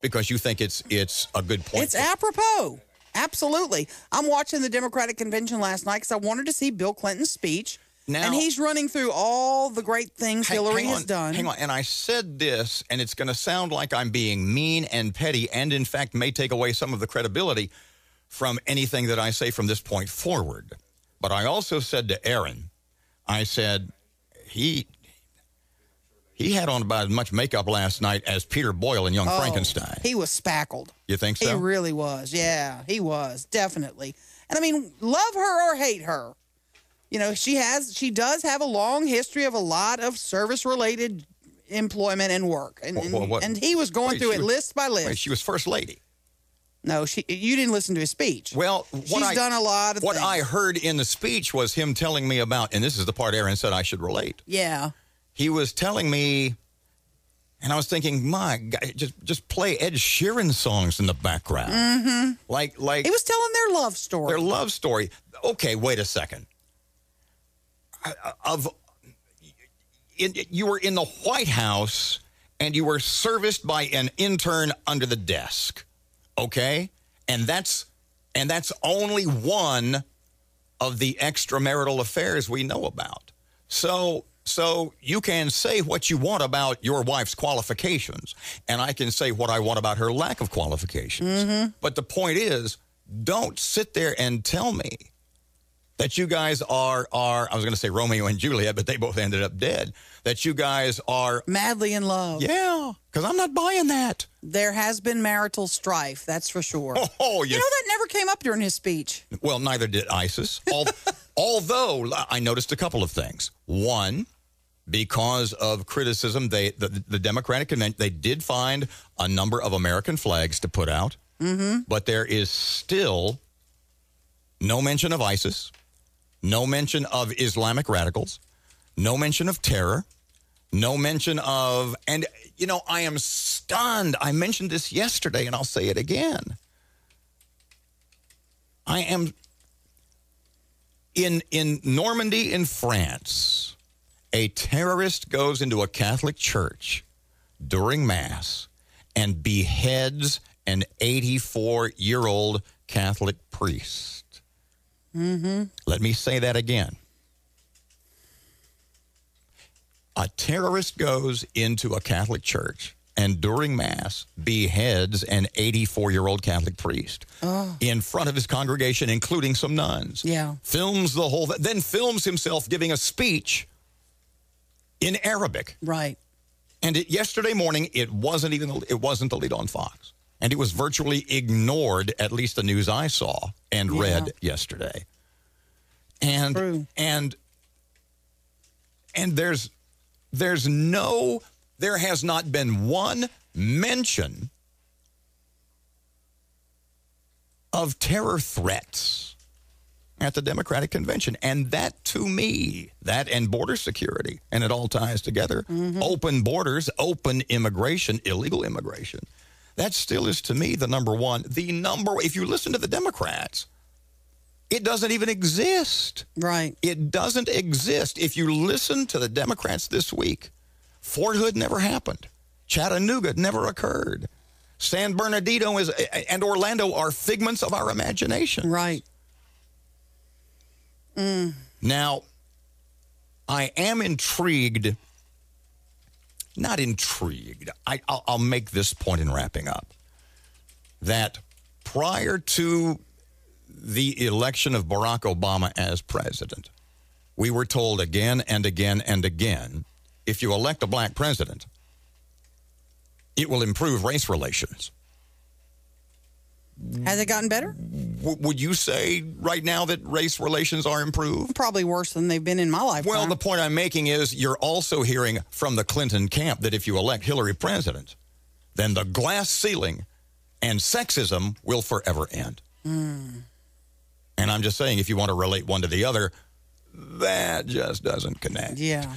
because you think it's a good point. It's apropos. Absolutely. I'm watching the Democratic convention last night because I wanted to see Bill Clinton's speech. Now, and he's running through all the great things Hillary has done. Hang on. And I said this, and it's going to sound like I'm being mean and petty, and in fact may take away some of the credibility from anything that I say from this point forward. But I also said to Erin, I said, he had on about as much makeup last night as Peter Boyle in Young Frankenstein. He was spackled. You think so? He really was. Yeah, he was. Definitely. And I mean, love her or hate her. You know, she does have a long history of a lot of service-related employment and work. And he was going through it list by list. Wait, she was First Lady. No, you didn't listen to his speech. Well, she's done a lot of things. What I heard in the speech was him telling me about, and this is the part Erin said I should relate. Yeah. He was telling me, and I was thinking, my God, just play Ed Sheeran songs in the background. Mm-hmm. Like he was telling their love story. Their love story. Okay, wait a second. You were in the White House and you were serviced by an intern under the desk, okay? And that's only one of the extramarital affairs we know about. So you can say what you want about your wife's qualifications, and I can say what I want about her lack of qualifications. Mm-hmm. But the point is, don't sit there and tell me that you guys are I was going to say Romeo and Juliet, but they both ended up dead, that you guys are madly in love. Yeah, because I'm not buying that. There has been marital strife, that's for sure. Oh, you know, that never came up during his speech. Well, neither did ISIS. Although I noticed a couple of things. One, because of criticism, the Democratic Convention, they did find a number of American flags to put out, but there is still no mention of ISIS, no mention of Islamic radicals, no mention of terror, no mention of, and, you know, I am stunned. I mentioned this yesterday, and I'll say it again. I am, in Normandy, in France, a terrorist goes into a Catholic church during Mass and beheads an 84-year-old Catholic priest. Let me say that again. A terrorist goes into a Catholic church and during Mass beheads an 84-year-old Catholic priest in front of his congregation, including some nuns. Yeah. Films the whole, then films himself giving a speech in Arabic. Right. And yesterday morning, it wasn't the lead on Fox. And it was virtually ignored, at least the news I saw and read yesterday. And True. and there has not been one mention of terror threats at the Democratic Convention. And that, to me, that and border security, and it all ties together, open borders, open immigration, illegal immigration. That still is, to me, the number one. If you listen to the Democrats, it doesn't even exist. Right. It doesn't exist. If you listen to the Democrats this week, Fort Hood never happened. Chattanooga never occurred. San Bernardino and Orlando are figments of our imagination. Right. Now, I am intrigued. Not intrigued. I'll make this point in wrapping up. That prior to the election of Barack Obama as president, we were told again and again and again, if you elect a black president, it will improve race relations. Has it gotten better? Would you say right now that race relations are improved? Probably worse than they've been in my lifetime. Well, the point I'm making is you're also hearing from the Clinton camp that if you elect Hillary president, then the glass ceiling and sexism will forever end. And I'm just saying, if you want to relate one to the other, that just doesn't connect. Yeah.